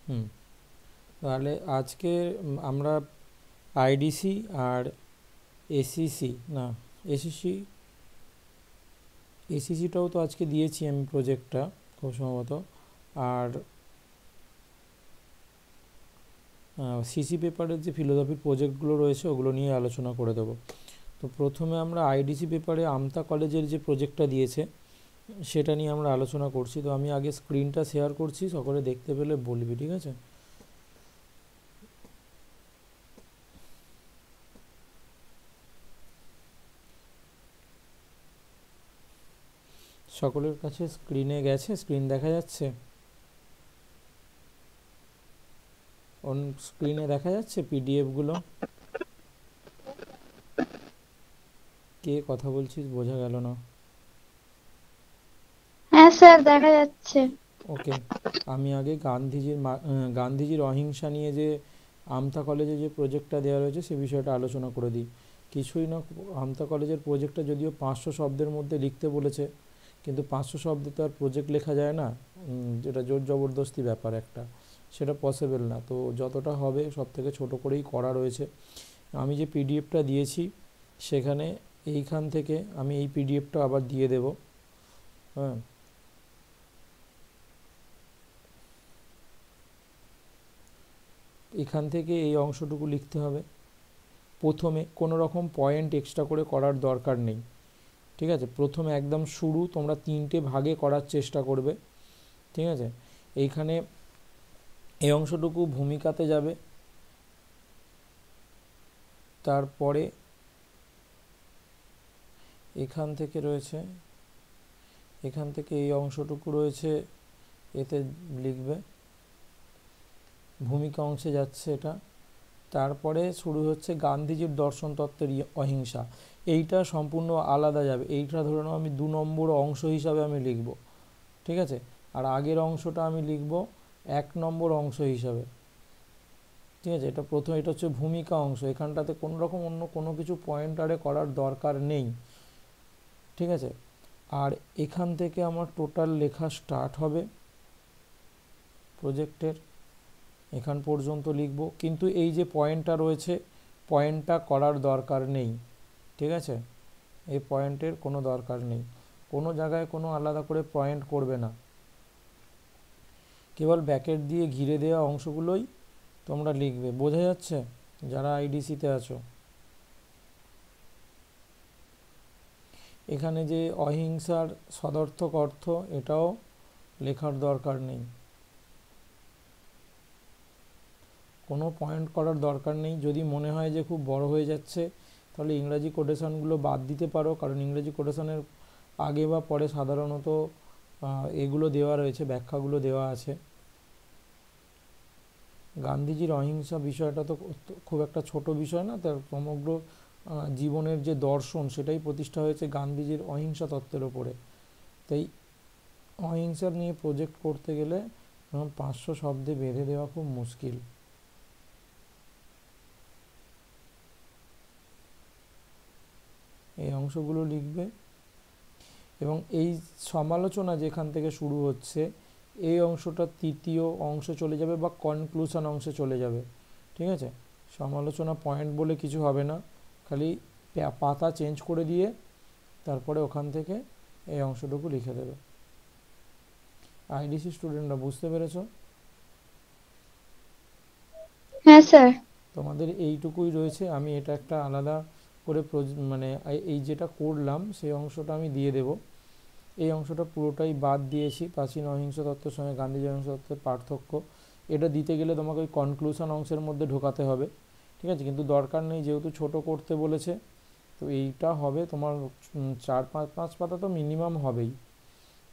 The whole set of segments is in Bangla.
হুম, তাহলে আজকে আমরা আইডিসি আর এসিসি না এসিসি এসিসিটাও তো আজকে দিয়েছি আমি প্রজেক্টটা খুব সম্ভবত, আর সিসি পেপারের যে ফিলোসফির প্রজেক্টগুলো রয়েছে ওগুলো নিয়ে আলোচনা করে দেবো। তো প্রথমে আমরা আইডিসি পেপারে আমতা কলেজের যে প্রজেক্টটা দিয়েছে সেটা নিয়ে আমরা আলোচনা করছি। তো আমি আগে স্ক্রিনটা শেয়ার করছি, সকলে দেখতে পেলে বলবি, ঠিক আছে? সকলের কাছে স্ক্রিনে গেছে, স্ক্রিন দেখা যাচ্ছে? অন স্ক্রিনে দেখা যাচ্ছে পিডিএফগুলো? কে কথা বলছিস বোঝা গেল না। হ্যাঁ স্যার, দেখা যাচ্ছে। ওকে, আমি আগে গান্ধীজির অহিংসা নিয়ে যে আমতা কলেজে যে প্রজেক্টটা দেওয়া রয়েছে সে বিষয়টা আলোচনা করে দিই। কিছুই না, আমতা কলেজের প্রজেক্টটা যদিও 500 শব্দের মধ্যে লিখতে বলেছে, কিন্তু 500 শব্দে তো আর প্রজেক্ট লেখা যায় না, যেটা জোর জবরদস্তি ব্যাপার একটা, সেটা পসিবল না। তো যতটা হবে সব থেকে ছোটো করেই করা রয়েছে। আমি যে পিডিএফটা দিয়েছি সেখানে এইখান থেকে আমি এই পিডিএফটা আবার দিয়ে দেব। হ্যাঁ, এখান থেকে এই অংশটুকু লিখতে হবে। প্রথমে কোনো রকম পয়েন্ট এক্সট্রা করে করার দরকার নেই, ঠিক আছে? প্রথমে একদম শুরু তোমরা 3টে ভাগে করার চেষ্টা করবে, ঠিক আছে? এইখানে এই অংশটুকু ভূমিকাতে যাবে, তারপরে এখান থেকে রয়েছে, এখান থেকে এই অংশটুকু রয়েছে, এতে লিখবে, ভূমিকা অংশে যাচ্ছে এটা। তারপরে শুরু হচ্ছে গান্ধীজির দর্শন তত্ত্বের অহিংসা, এইটা সম্পূর্ণ আলাদা যাবে। এইটা ধরে নাও আমি 2 নম্বর অংশ হিসাবে আমি লিখব, ঠিক আছে? আর আগের অংশটা আমি লিখব 1 নম্বর অংশ হিসাবে, ঠিক আছে? এটা প্রথম, এটা হচ্ছে ভূমিকা অংশ, এখানটাতে কোনো রকম অন্য কোনো কিছু পয়েন্টারে করার দরকার নেই, ঠিক আছে? আর এখান থেকে আমার টোটাল লেখা স্টার্ট হবে প্রজেক্টের, এখান পর্যন্ত লিখব, কিন্তু এই যে পয়েন্টটা রয়েছে পয়েন্টটা করার দরকার নেই, ঠিক আছে? এই পয়েন্টের কোনো দরকার নেই, কোনো জায়গায় কোনো আলাদা করে পয়েন্ট করবে না, কেবল ব্যাকেট দিয়ে ঘিরে দেওয়া অংশগুলোই তোমরা লিখবে। বোঝা যাচ্ছে যারা আইডিসিতে আছো? এখানে যে অহিংসার সদর্থক অর্থ এটাও লেখার দরকার নেই, কোনো পয়েন্ট করার দরকার নেই। যদি মনে হয় যে খুব বড় হয়ে যাচ্ছে তাহলে ইংরাজি কোটেশনগুলো বাদ দিতে পারো, কারণ ইংরেজি কোটেশনের আগে বা পরে সাধারণত এগুলো দেওয়া রয়েছে, ব্যাখ্যাগুলো দেওয়া আছে। গান্ধীজির অহিংসা বিষয়টা তো খুব একটা ছোট বিষয় না, তার সমগ্র জীবনের যে দর্শন সেটাই প্রতিষ্ঠা হয়েছে গান্ধীজির অহিংসা তত্ত্বের ওপরে। তাই অহিংসার নিয়ে প্রজেক্ট করতে গেলে 500 শব্দে বেঁধে দেওয়া খুব মুশকিল। এই অংশগুলো লিখবে, এবং এই সমালোচনা যেখান থেকে শুরু হচ্ছে এই অংশটা তৃতীয় অংশে চলে যাবে বা কনক্লুশন অংশে চলে যাবে, ঠিক আছে? সমালোচনা পয়েন্ট বলে কিছু হবে না, খালি পাতা চেঞ্জ করে দিয়ে তারপরে ওখান থেকে এই অংশটুকু লিখে দেবে। আইডিসি স্টুডেন্টরা বুঝতে পেরেছো? হ্যাঁ স্যার। তোমাদের এইটুকুই রয়েছে, আমি এটা একটা আলাদা করে মানে এই যেটা করলাম সেই অংশটা আমি দিয়ে দেব। এই অংশটা পুরোটাই বাদ দিয়েছি, প্রাচীন অহিংস তত্ত্বের সঙ্গে গান্ধীজি অহিংস তত্ত্বের পার্থক্য, এটা দিতে গেলে তোমাকে ওই কনক্লুশন অংশের মধ্যে ঢোকাতে হবে, ঠিক আছে? কিন্তু দরকার নেই, যেহেতু ছোট করতে বলেছে। তো এইটা হবে তোমার 4-5 পাতা তো মিনিমাম হবেই,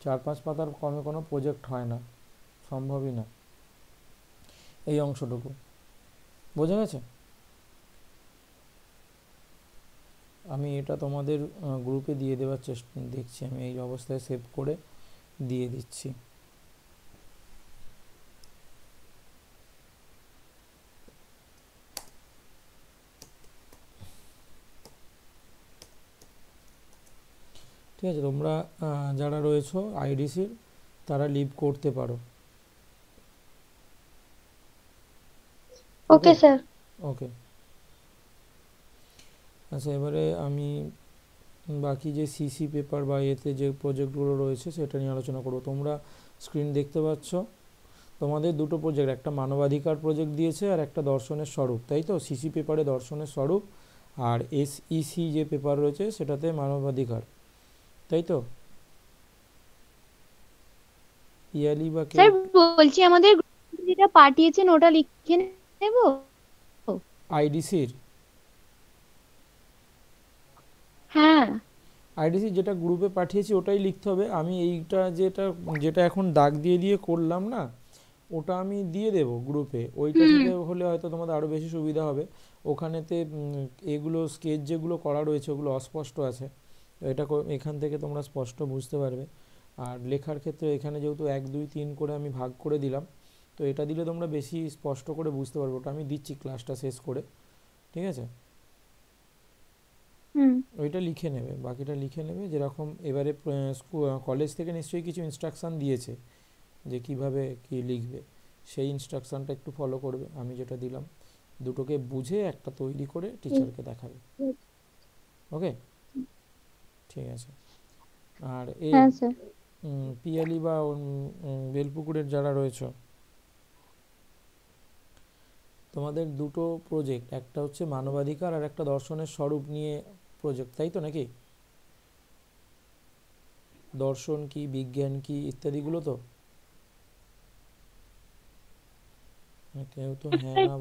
4-5 পাতার কমে কোনো প্রজেক্ট হয় না, সম্ভবই না। এই অংশটুকু বোঝা গেছে? আমি এটা তোমাদের গ্রুপে দিয়ে দেওয়ার চেষ্টা দেখছি, আমি এই অবস্থায় সেভ করে দিয়ে দিচ্ছি। ঠিক আছে, তোমরা যারা রয়েছো আইডিসির তারা লিভ করতে পারো। ওকে ওকে স্যার। ওকে। আচ্ছা, এবারে আমি বাকি যে সিসি পেপার বা এতে যে প্রজেক্টগুলো রয়েছে সেটা নিয়ে আলোচনা করব। তোমরা স্ক্রিন দেখতে পাচ্ছ, তোমাদের দুটো প্রজেক্ট, একটা মানবাধিকার প্রজেক্ট দিয়েছে আর একটা দর্শনের স্বরূপ, তাই তো? সিসি পেপারে দর্শনের স্বরূপ আর এসইসি যে পেপার রয়েছে সেটাতে মানবাধিকার, তাই তো? ইয়ালি বা কেউ স্যার বলছি আমাদের যেটা পাঠিয়েছেন ওটা লিখে নেব। আইডিসির হ্যাঁ। আইডিসি যেটা গ্রুপে পাঠিয়েছি ওটাই লিখতে হবে। আমি এইটা যেটা যেটা এখন দাগ দিয়ে দিয়ে করলাম না, ওটা আমি দিয়ে দেব গ্রুপে। ওইটা হুম। থেকে হলে হয়তো তোমাদের আরও বেশি সুবিধা হবে। ওখানেতে এগুলো স্কেচ যেগুলো করা রয়েছে ওগুলো অস্পষ্ট আছে, তো এটা এখান থেকে তোমরা স্পষ্ট বুঝতে পারবে। আর লেখার ক্ষেত্রে এখানে যেহেতু 1 2 3 করে আমি ভাগ করে দিলাম, তো এটা দিলে তোমরা বেশি স্পষ্ট করে বুঝতে পারবে। ওটা আমি দিচ্ছি ক্লাসটা শেষ করে, ঠিক আছে? হুম। ওইটা লিখে নেবে, বাকিটা লিখে নেবে যেরকম। এবারে কলেজ থেকে নিশ্চয়ই কিছু ইনস্ট্রাকশান দিয়েছে যে কিভাবে কি লিখবে, সেই ইনস্ট্রাকশানটা একটু ফলো করবে। আমি যেটা দিলাম দুটোকে বুঝে একটা তৈরি করে টিচারকে দেখাবে। ওকে, ঠিক আছে। আর হ্যাঁ স্যার। পিয়ালি বা বেলপুকুরের যারা রয়েছে, তোমাদের দুটো প্রজেক্ট, একটা হচ্ছে মানবাধিকার আর একটা দর্শনের স্বরূপ নিয়ে প্রজেক্ট, তাই তো নাকি? দর্শন কি, বিজ্ঞান কি ইত্যাদিগুলো তো। কেউ তো হ্যাঁ না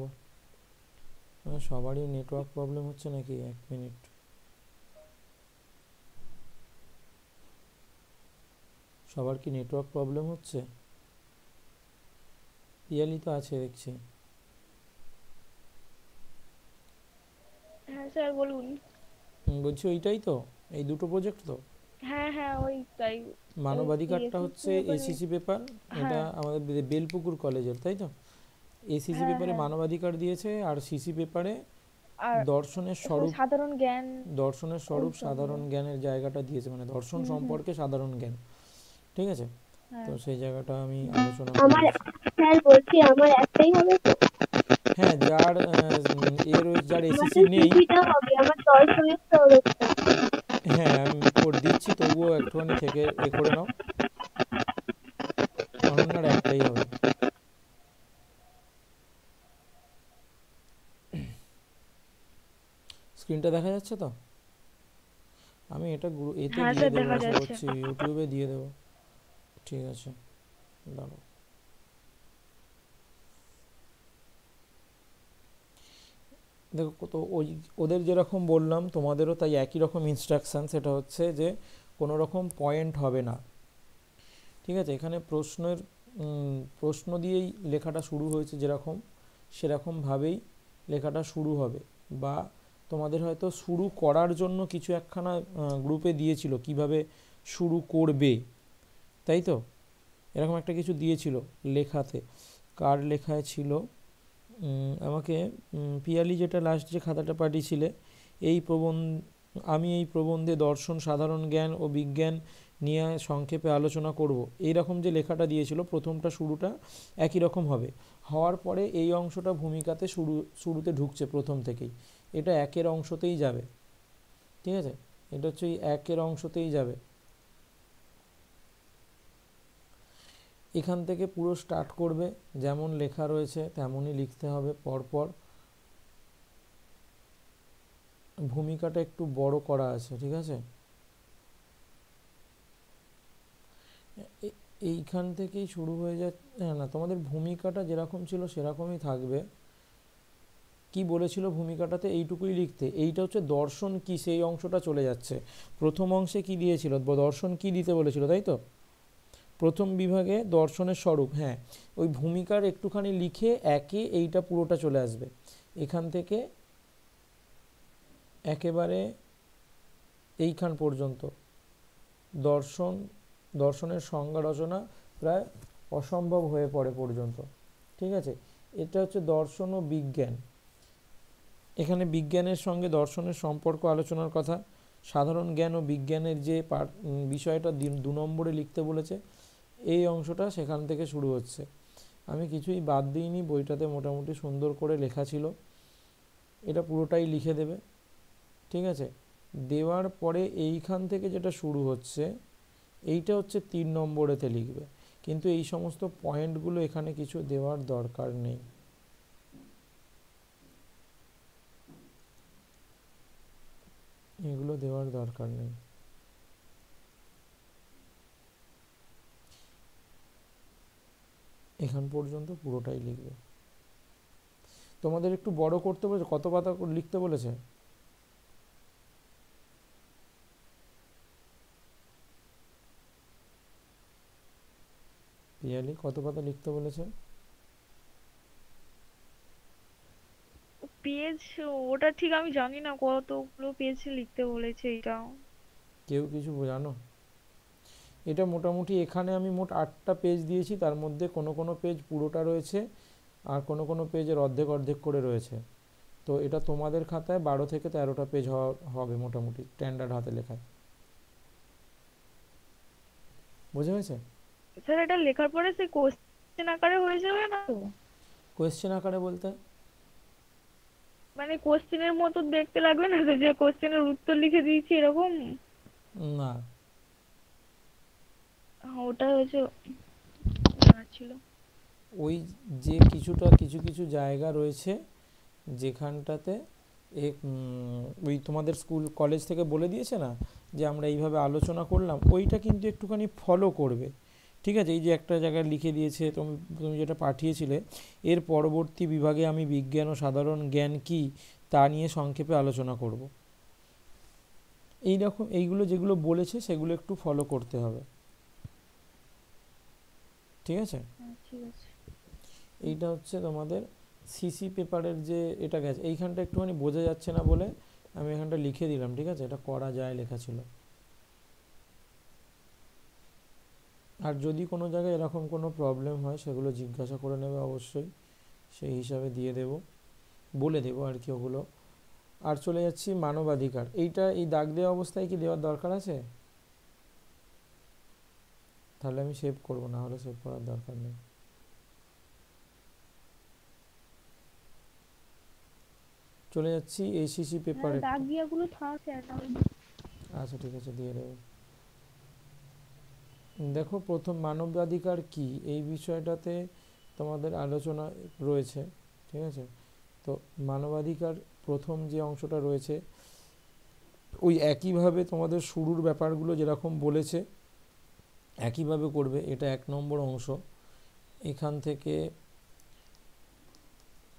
সবারই নেটওয়ার্ক প্রবলেম হচ্ছে নাকি? 1 মিনিট, সবার কি নেটওয়ার্ক প্রবলেম হচ্ছে? পিয়ালি তো আছে দেখছি। হ্যাঁ স্যার বলুন। বলছি ওইটাই তো, এই দুটো প্রজেক্ট তো। হ্যাঁ হ্যাঁ ওইটাই। মানবাধিকারটা এসএসসি হচ্ছে পেপারে। এসিসি পেপার, এটা হ্যাঁ আমাদের বেলপুকুর কলেজের, তাই তো? এসিসি হ্যাঁ পেপারে হ্যাঁ। মানবাধিকার দিয়েছে আর সিসি পেপারে আর দর্শনের স্বরূপ। সাধারণ জ্ঞান দর্শনের স্বরূপ ওইসবগুলো। সাধারণ জ্ঞানের জায়গাটা দিয়েছে, মানে দর্শন হুম হুম। সম্পর্কে সাধারণ জ্ঞান, ঠিক আছে? তো হ্যাঁ। সেই জায়গাটা আমি আলোচনা আমার করব। স্যার বলছি আমার একটাই হবে তো? হ্যাঁ, যার যার আমার এসিসি তো নেই, সিসিটা হবে, আমার দর্শনের স্বরূপটা। হ্যাঁ আমি করে দিচ্ছি, তবুও একটুখানি থেকে করে নাও। অনন্যার একটাই হবে। স্ক্রিনটা দেখা যাচ্ছে তো? আমি এটা এতে হ্যাঁ দিয়ে স্যার দেবো দেখা আশা যাচ্ছে। করছি, ইউটিউবে দিয়ে দেবো। ঠিক আছে, দাঁড়াও। দেখো তো, ওই ওদের যেরকম বললাম তোমাদেরও তাই একই রকম ইনস্ট্রাকশান। সেটা হচ্ছে যে কোনো রকম পয়েন্ট হবে না, ঠিক আছে? এখানে প্রশ্ন দিয়েই লেখাটা শুরু হয়েছে, যেরকম সেরকমভাবেই লেখাটা শুরু হবে। বা তোমাদের হয়তো শুরু করার জন্য কিছু একখানা গ্রুপে দিয়েছিল কিভাবে শুরু করবে, তাই তো? এরকম একটা কিছু দিয়েছিল লেখাতে। কার লেখায় ছিল? আমাকে পিয়ালি যেটা লাস্ট যে খাতাটা পাঠিয়েছিলে, এই আমি এই প্রবন্ধে দর্শন, সাধারণ জ্ঞান ও বিজ্ঞান নিয়ে সংক্ষেপে আলোচনা করব, এইরকম যে লেখাটা দিয়েছিল প্রথমটা শুরুটা একই রকম হবে। হওয়ার পরে এই অংশটা ভূমিকাতে শুরুতে ঢুকছে প্রথম থেকেই, এটা একের অংশতেই যাবে, ঠিক আছে? এটা হচ্ছে এই একের অংশতেই যাবে। এখান থেকে পুরো স্টার্ট করবে, যেমন লেখা রয়েছে তেমনই লিখতে হবে পরপর। ভূমিকাটা একটু বড় করা আছে, ঠিক আছে? এইখান থেকেই শুরু হয়ে যাচ্ছে। হ্যাঁ, না, তোমাদের ভূমিকাটা যেরকম ছিল সেরকমই থাকবে। কি বলেছিল ভূমিকাটাতে? এইটুকুই লিখতে। এইটা হচ্ছে দর্শন কি, সেই অংশটা চলে যাচ্ছে। প্রথম অংশে কি দিয়েছিল? দর্শন কি দিতে বলেছিল, তাই তো? প্রথম বিভাগে দর্শনের স্বরূপ, হ্যাঁ, ওই ভূমিকার একটুখানি লিখে একে এইটা পুরোটা চলে আসবে। এখান থেকে একেবারে এইখান পর্যন্ত দর্শনের সংজ্ঞা রচনা প্রায় অসম্ভব হয়ে পড়ে পর্যন্ত, ঠিক আছে? এটা হচ্ছে দর্শন ও বিজ্ঞান। এখানে বিজ্ঞানের সঙ্গে দর্শনের সম্পর্ক আলোচনার কথা। সাধারণ জ্ঞান ও বিজ্ঞানের যে বিষয়টা 2 নম্বরে লিখতে বলেছে, এই অংশটা সেখান থেকে শুরু হচ্ছে। আমি কিছুই বাদ দিইনি, বইটাতে মোটামুটি সুন্দর করে লেখা ছিল। এটা পুরোটাই লিখে দেবে, ঠিক আছে। দেওয়ার পরে এইখান থেকে যেটা শুরু হচ্ছে এইটা হচ্ছে 3 নম্বরেতে লিখবে, কিন্তু এই সমস্ত পয়েন্টগুলো এখানে কিছু দেওয়ার দরকার নেই। এগুলো দেওয়ার দরকার নেই। এখান পর্যন্ত পুরোটাই লিখবে। তোমাদের একটু বড় করতে বলেছে, কত পাতা লিখতে বলেছে? পিয়ালি কত পাতা লিখতে বলেছে? পেজ ওটা ঠিক আমি জানি না কতগুলো পেজ লিখতে বলেছে এটা। কেউ কিছু জানো? এটা মোটামুটি এখানে আমি মোট 8টা পেজ দিয়েছি, তার মধ্যে কোনো কোনো পেজ পুরোটা রয়েছে আর কোনো কোনো পেজের অর্ধেক অর্ধেক করে রয়েছে। তো এটা তোমাদের খাতায় 12 থেকে 13টা পেজ হবে মোটামুটি স্ট্যান্ডার্ড হাতে লেখায়। বুঝে গেছে? স্যার এটা লেখার পরে সে কোশ্চেন আকারে হয়ে যাবে না তো? কোয়েশ্চেন আকারে বলতে? মানে কোশ্চেনের মতো দেখতে লাগবে না তো, যে কোশ্চেনের উত্তর লিখে দিয়েছি এরকম? না, ওটা হয়েছে জানা ছিল। ওই যে কিছু কিছু জায়গা রয়েছে যেখানটাতে ওই তোমাদের স্কুল কলেজ থেকে বলে দিয়েছে না যে আমরা এইভাবে আলোচনা করলাম, ওইটা কিন্তু একটুখানি ফলো করবে, ঠিক আছে। এই যে একটা জায়গায় লিখে দিয়েছে, তুমি যেটা পাঠিয়েছিলে, এর পরবর্তী বিভাগে আমি বিজ্ঞান ও সাধারণ জ্ঞান কি তা নিয়ে সংক্ষেপে আলোচনা করব। এই রকম এইগুলো যেগুলো বলেছে সেগুলো একটু ফলো করতে হবে, ঠিক আছে। ঠিক আছে। এইটা হচ্ছে তোমাদের সিসি পেপারের যে এটা গেছে, এইখানটা একটুখানি বোঝা যাচ্ছে না বলে আমি এখানটা লিখে দিলাম, ঠিক আছে। এটা করা যায় লেখা ছিল। আর যদি কোনো জায়গায় এরকম কোনো প্রবলেম হয় সেগুলো জিজ্ঞাসা করে নেবে অবশ্যই, সেই হিসাবে দিয়ে দেব, বলে দেবো আর কি ওগুলো। আর চলে যাচ্ছি মানবাধিকার। এইটা এই দাগ দেওয়া অবস্থায় কি দেওয়ার দরকার আছে? তাহলে আমি সেভ করবো, না হলে সেভ করার দরকার নেই। চলে যাচ্ছি এসিসি পেপার। দাগ দিয়াগুলো থাক স্যার। আচ্ছা ঠিক আছে, দিয়ে দেবো। দেখো, প্রথম মানবাধিকার কি এই বিষয়টাতে তোমাদের আলোচনা রয়েছে, ঠিক আছে। তো মানবাধিকার প্রথম যে অংশটা রয়েছে ওই একইভাবে তোমাদের শুরুর ব্যাপারগুলো যেরকম বলেছে একইভাবে করবে। এটা 1 নম্বর অংশ, এখান থেকে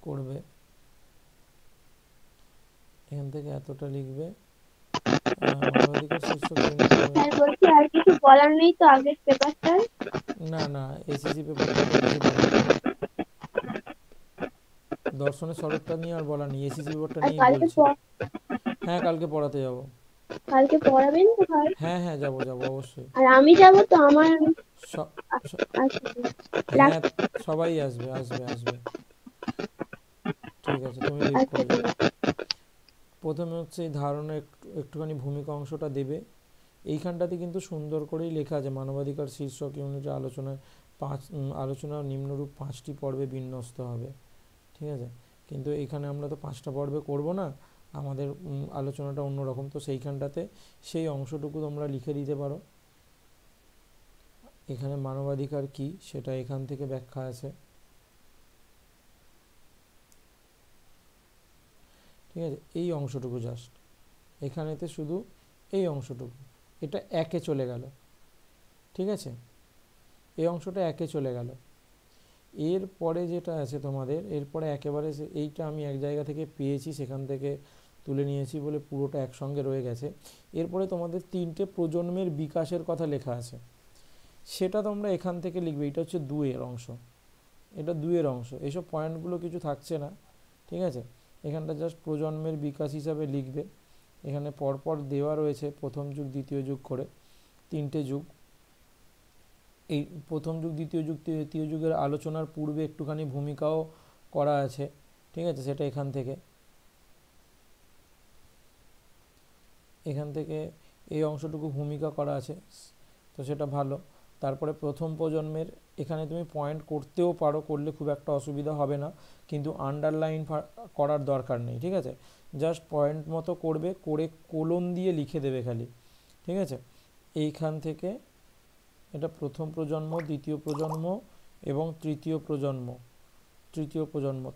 করবে, এখান থেকে এতটা লিখবে। মানবাধিকার শীর্ষক স্যার বলছি আর কিছু বলার নেই তো আগের পেপারটার? না না, এসিসি পেপারটাতে কিছু বলার নেই। দর্শনের স্বরূপটা নিয়ে আর বলা নেই, এসিসি পেপারটা আর নিয়ে কালকে বলছি। হ্যাঁ, কালকে পড়াতে যাব। কালকে পড়াবেন তো ভাই? হ্যাঁ হ্যাঁ, যাব যাব অবশ্যই। আর আমি যাব তো আমার স- স- আচ্ছা হ্যাঁ, সবাই আসবে আসবে আসবে। ঠিক আছে, তুমি লিভ আচ্ছা করে ঠিক যাও। আছে। প্রথমে হচ্ছে এই ধারণা একটুখানি ভূমিকা অংশটা দেবে। এইখানটাতে কিন্তু সুন্দর করেই লেখা আছে মানবাধিকার শীর্ষক ইউনিটের আলোচনায় আলোচনা নিম্নরূপ 5টি পর্বে বিন্যস্ত হবে, ঠিক আছে। কিন্তু এখানে আমরা তো 5টা পর্বে করব না, আমাদের আলোচনাটা অন্যরকম। তো সেইখানটাতে সেই অংশটুকু তোমরা লিখে দিতে পারো। এখানে মানবাধিকার কি সেটা এখান থেকে ব্যাখ্যা আছে, ঠিক আছে। এই অংশটুকু জাস্ট এখানেতে শুধু এই অংশটুকু, এটা 1-এ চলে গেল, ঠিক আছে। এই অংশটা 1-এ চলে গেল। এরপরে যেটা আছে তোমাদের, এরপরে একেবারে এইটা আমি এক জায়গা থেকে পেয়েছি, সেখান থেকে তুলে নিয়েছি বলে পুরোটা একসঙ্গে রয়ে গেছে। এরপরে তোমাদের 3টে প্রজন্মের বিকাশের কথা লেখা আছে, সেটা তোমরা এখান থেকে লিখবে। এটা হচ্ছে 2-এর অংশ, এটা 2-এর অংশ। এইসব পয়েন্টগুলো কিছু থাকছে না, ঠিক আছে। এখানটা জাস্ট প্রজন্মের বিকাশ হিসাবে লিখবে। এখানে পরপর দেওয়া রয়েছে প্রথম যুগ দ্বিতীয় যুগ করে 3টে যুগ। এই প্রথম যুগ দ্বিতীয় যুগ তৃতীয় যুগের আলোচনার পূর্বে একটুখানি ভূমিকাও করা আছে, ঠিক আছে। সেটা এখান থেকে এই অংশটুকু ভূমিকা করা আছে, তো সেটা ভালো। তারপরে প্রথম প্রজন্মের এখানে তুমি পয়েন্ট করতেও পারো, করলে খুব একটা অসুবিধা হবে না, কিন্তু আন্ডারলাইন করার দরকার নেই, ঠিক আছে? জাস্ট পয়েন্ট মতো করবে, করে কোলন দিয়ে লিখে দেবে খালি, ঠিক আছে? এইখান থেকে এটা প্রথম প্রজন্ম, দ্বিতীয় প্রজন্ম এবং তৃতীয় প্রজন্ম,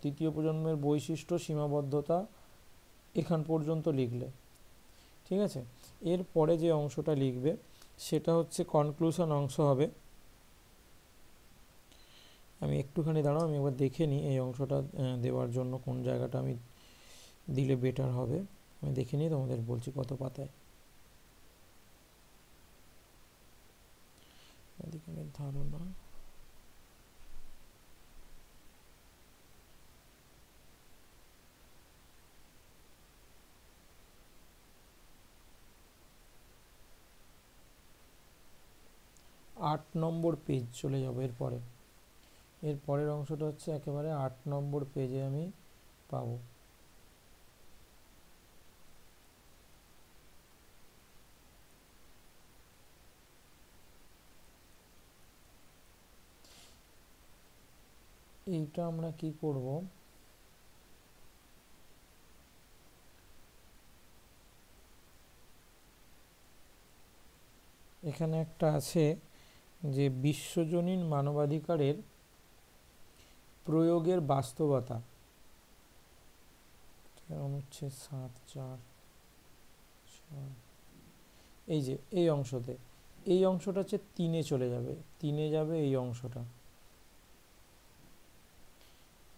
তৃতীয় প্রজন্মের বৈশিষ্ট্য, সীমাবদ্ধতা, এখান পর্যন্ত লিখলে, ঠিক আছে? এরপরে যে অংশটা লিখবে সেটা হচ্ছে কনক্লুশন অংশ হবে। আমি একটুখানি দাঁড়াও, আমি একবার দেখে নিই এই অংশটা দেওয়ার জন্য কোন জায়গাটা আমি দিলে বেটার হবে। আমি দেখে নিই, তোমাদের বলছি কত পাতায়। এদিকে ধারণা, আট নম্বর পেজ চলে যাবো এরপরে। এর পরের অংশটা হচ্ছে একেবারে 8 নম্বর পেজে আমি পাবো। এইটা আমরা কি করব, এখানে একটা আছে যে বিশ্বজনীন মানবাধিকারের প্রয়োগের বাস্তবতা, অনুচ্ছেদ 7(4)(4), এই যে এই অংশতে, এই অংশটা হচ্ছে 3-এ চলে যাবে, 3-এ যাবে এই অংশটা।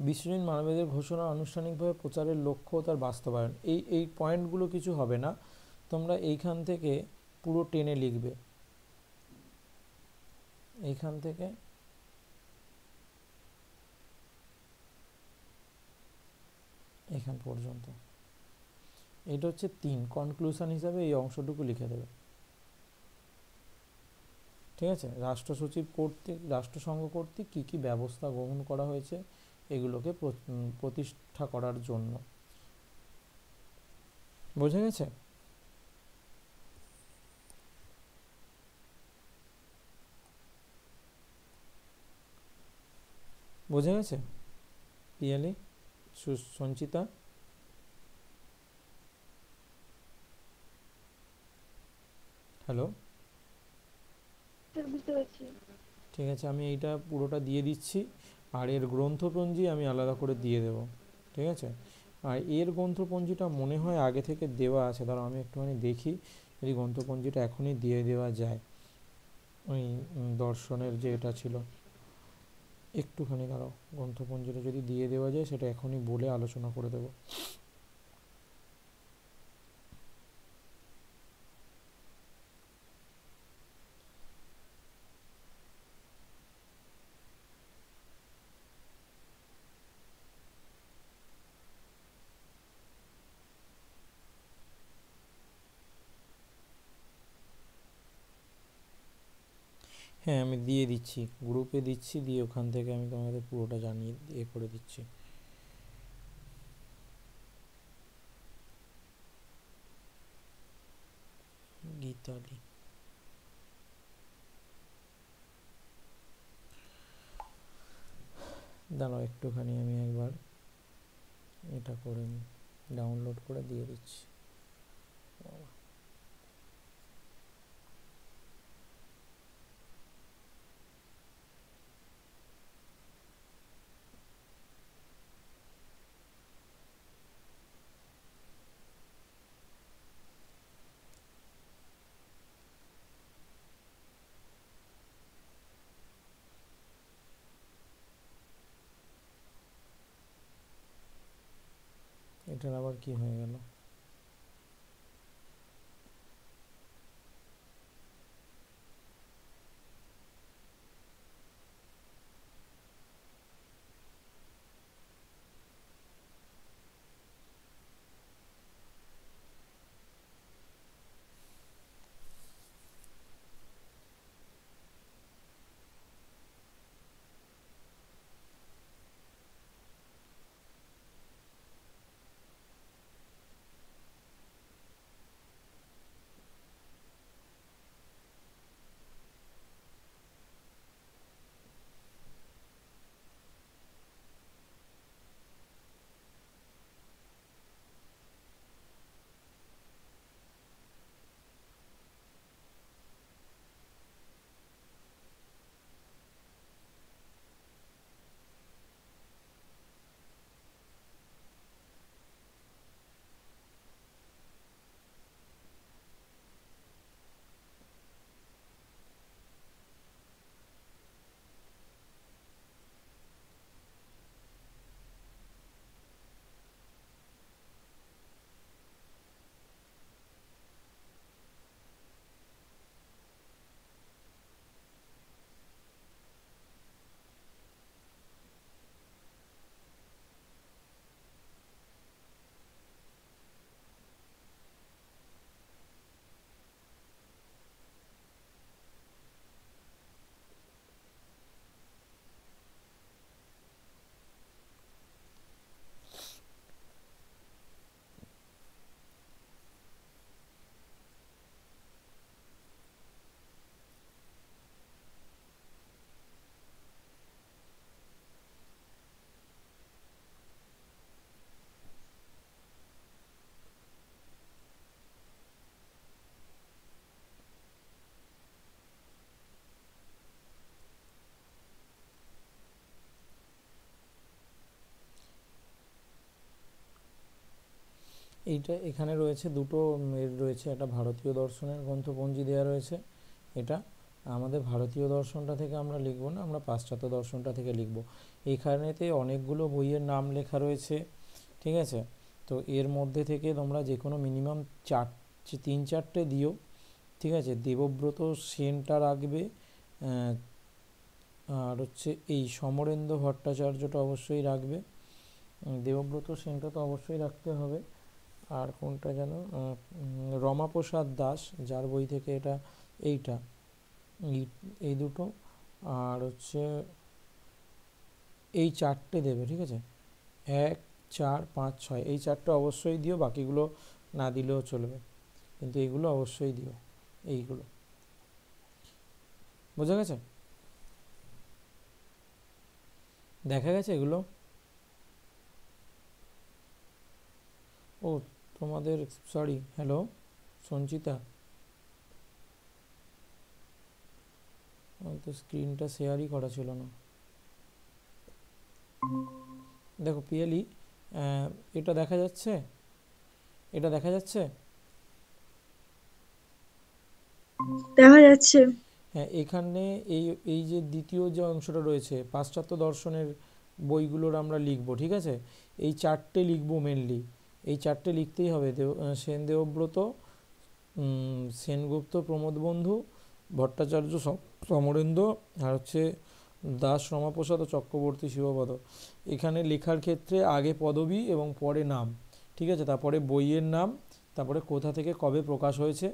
বিশ্বজনীন মানবাধিকার ঘোষণা আনুষ্ঠানিকভাবে প্রচারের লক্ষ্য ও তার বাস্তবায়ন, এই পয়েন্টগুলো কিছু হবে না, তোমরা এইখান থেকে পুরো টেনে লিখবে, এইখান থেকে এখান পর্যন্ত। এটা হচ্ছে 3, কনক্লুশন হিসাবে এই অংশটুকু লিখে দেবে, ঠিক আছে? রাষ্ট্রসচিব কর্তৃক, রাষ্ট্রসংঘ কর্তৃক কী কী ব্যবস্থা গ্রহণ করা হয়েছে এগুলোকে প্রতিষ্ঠা করার জন্য। বোঝা গেছে? বোঝা গেছে পিয়ালি, সঞ্চিতা? হ্যালো, বুঝতে পারছি। ঠিক আছে, আমি এইটা পুরোটা দিয়ে দিচ্ছি, আর এর গ্রন্থপঞ্জি আমি আলাদা করে দিয়ে দেব, ঠিক আছে? আর এর গ্রন্থপঞ্জিটা মনে হয় আগে থেকে দেওয়া আছে, ধরো আমি একটুখানি দেখি যদি গ্রন্থপঞ্জিটা এখনই দিয়ে দেওয়া যায়, ওই দর্শনের যে এটা ছিল, একটুখানি দাঁড়াও, গ্রন্থপঞ্জিটা যদি দিয়ে দেওয়া যায় সেটা এখনই বলে আলোচনা করে দেবো। হ্যাঁ, আমি দিয়ে দিচ্ছি, গ্রুপে দিচ্ছি, দিয়ে ওখান থেকে আমি তোমাদের পুরোটা জানিয়ে করে দিচ্ছি। গীতালি, দাঁড়াও একটুখানি আমি একবার এটা করে নিই, ডাউনলোড করে দিয়ে দিচ্ছি। এটার আবার কি হয়ে গেল? এইটা এখানে রয়েছে দুটো এর রয়েছে, একটা ভারতীয় দর্শনের গ্রন্থপঞ্জি দেওয়া রয়েছে, এটা আমাদের ভারতীয় দর্শনটা থেকে আমরা লিখব না, আমরা পাশ্চাত্য দর্শনটা থেকে লিখব। এইখানেতে অনেকগুলো বইয়ের নাম লেখা রয়েছে, ঠিক আছে। তো এর মধ্যে থেকে তোমরা যে কোনো মিনিমাম 3-4টে দিও, ঠিক আছে। দেবব্রত সেনটা রাখবে, আর হচ্ছে এই সমরেন্দ্র ভট্টাচার্যটা অবশ্যই রাখবে, দেবব্রত সেনটা তো অবশ্যই রাখতে হবে। আর কোনটা যেন, রমাপ্রসাদ দাস, যার বই থেকে এটা, এইটা, এই দুটো, আর হচ্ছে এই 4টে দেবে, ঠিক আছে। 1, 4, 5, 6 এই 4টে অবশ্যই দিও, বাকিগুলো না দিলেও চলবে, কিন্তু এইগুলো অবশ্যই দিও, এইগুলো। বোঝা গেছে? দেখা গেছে এগুলো? ও তোমাদের, সরি, হ্যালো সঞ্চিতা, আমার তো স্ক্রিনটা শেয়ারই করা ছিল না। দেখো পিয়ালি, এটা দেখা যাচ্ছে, এটা দেখা যাচ্ছে? দেখা যাচ্ছে। হ্যাঁ, এখানে এই এই যে দ্বিতীয় যে অংশটা রয়েছে, পাশ্চাত্য দর্শনের বইগুলোর আমরা লিখব, ঠিক আছে। এই 4টে লিখবো মেনলি, এই 4টে লিখতেই হবে। সেন দেবব্রত, সেনগুপ্ত প্রমোদ বন্ধু, ভট্টাচার্য সমরেন্দ্র, আর হচ্ছে দাস রমাপ্রসাদ ও চক্রবর্তী শিবপদ। এখানে লেখার ক্ষেত্রে আগে পদবী এবং পরে নাম, ঠিক আছে, তারপরে বইয়ের নাম, তারপরে কোথা থেকে কবে প্রকাশ হয়েছে।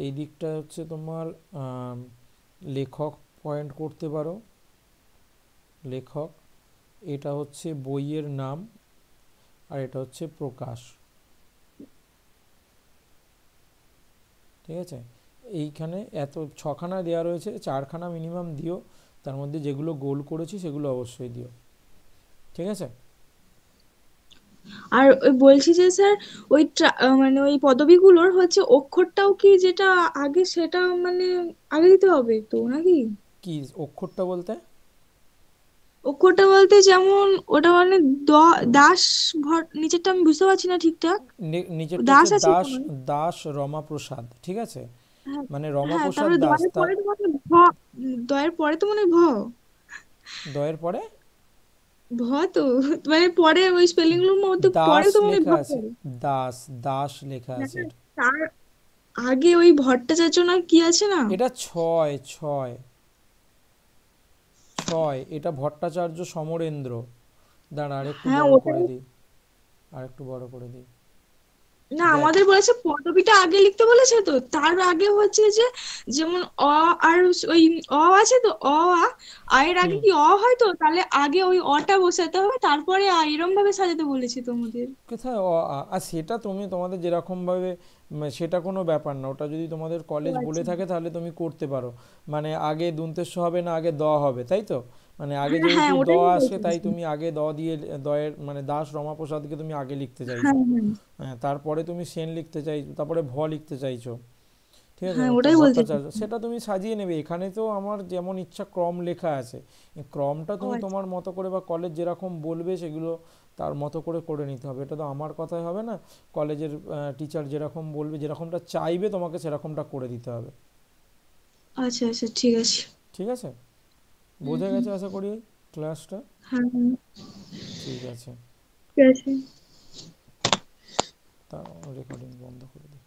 এই দিকটা হচ্ছে তোমার লেখক পয়েন্ট করতে পারো, লেখক, এটা হচ্ছে বইয়ের নাম, আর এটা হচ্ছে প্রকাশ, ঠিক আছে। এইখানে এত 6খানা দেওয়া রয়েছে, 4খানা মিনিমাম দিও, তার মধ্যে যেগুলো গোল করেছি সেগুলো অবশ্যই দিও, ঠিক আছে। আর ওই বলছি যে স্যার, ওই মানে ওই পদবিগুলোর হচ্ছে অক্ষরটাও কি যেটা আগে সেটা মানে আগে দিতে হবে তো নাকি? কি অক্ষরটা বলতে? অক্ষরটা বলতে যেমন ওটা মানে দাস নিচেরটা আমি বুঝতে পারছি না ঠিকঠাক। নিচেরটা দাস হচ্ছে আছে তো দাস, নয়? দাস রমাপ্রসাদ, ঠিক আছে, হ্যাঁ। মানে হ্যাঁ, রমাপ্রসাদ তারপরে দাস, দয়ের তার পরে তো মানে দয়ের পরে তো মানে ভ। দয়ের পরে ভ তো মানে পরে ওই স্পেলিং গুলোর মধ্যে পরে দাস তো মানে ভ লেখা আছে, পড়ে। দাস, দাস লেখা না, আছে না, এটা। তার আগে ওই ভট্টাচার্য না কি আছে না? এটা ছয় ছয় ছয়, এটা ভট্টাচার্য সমরেন্দ্র। দাঁড়া আরেকটু হ্যাঁ, বড় ওটাই। করে দিই, আরেকটু বড় করে দিই, না, দেখ। আমাদের বলেছে পদবিটা আগে লিখতে বলেছে, তো তার আগে হচ্ছে যে যেমন আর ওই আছে তো আ এর আগে হুম, কি হয়, তো তাহলে আগে ওই টা বসাতে হবে, তারপরে এরম ভাবে সাজাতে বলেছে তোমাদের। কোথায় আর সেটা তুমি তোমাদের যেরকমভাবে, সেটা কোনো ব্যাপার না, ওটা যদি তোমাদের ও কলেজ বলে আচ্ছা। থাকে তাহলে তুমি করতে পারো। মানে আগে দন্তেশ্ব হবে না আগে দ হবে, তাই তো? মানে আগে হ্যাঁ, হ্যাঁ, যেহেতু দ ওটাই আমি আসে, বলতে তাই চাইছি। তুমি আগে দ দিয়ে, দয়ের মানে দাস রমাপ্রসাদকে তুমি আগে লিখতে চাইছো। হ্যাঁ, হ্যাঁ, হ্যাঁ, তারপরে তুমি সেন লিখতে চাইছো, তারপরে ভ লিখতে চাইছো, ঠিক আছে। হ্যাঁ, তো ওটাই বলতে ভট্টাচার্য চাইছি। সেটা তুমি সাজিয়ে নেবে, এখানে তো আমার যেমন ইচ্ছা ক্রম লেখা আছে, এই ক্রমটা ও তুমি আচ্ছা। তোমার মতো করে বা কলেজ যেরকম বলবে সেগুলো তার মতো করে করে নিতে হবে, এটা তো আমার কথাই হবে না। কলেজের টিচার যেরকম বলবে, যেরকমটা চাইবে তোমাকে সেরকমটা করে দিতে হবে, আচ্ছা, আচ্ছা, ঠিক আছে। ঠিক আছে। হুম, বোঝা হুম। গেছে আশা করি ক্লাসটা? হ্যাঁ, হ্যাঁ, ঠিক আছে, ঠিক আছে। তা রেকর্ডিং বন্ধ করে দিই।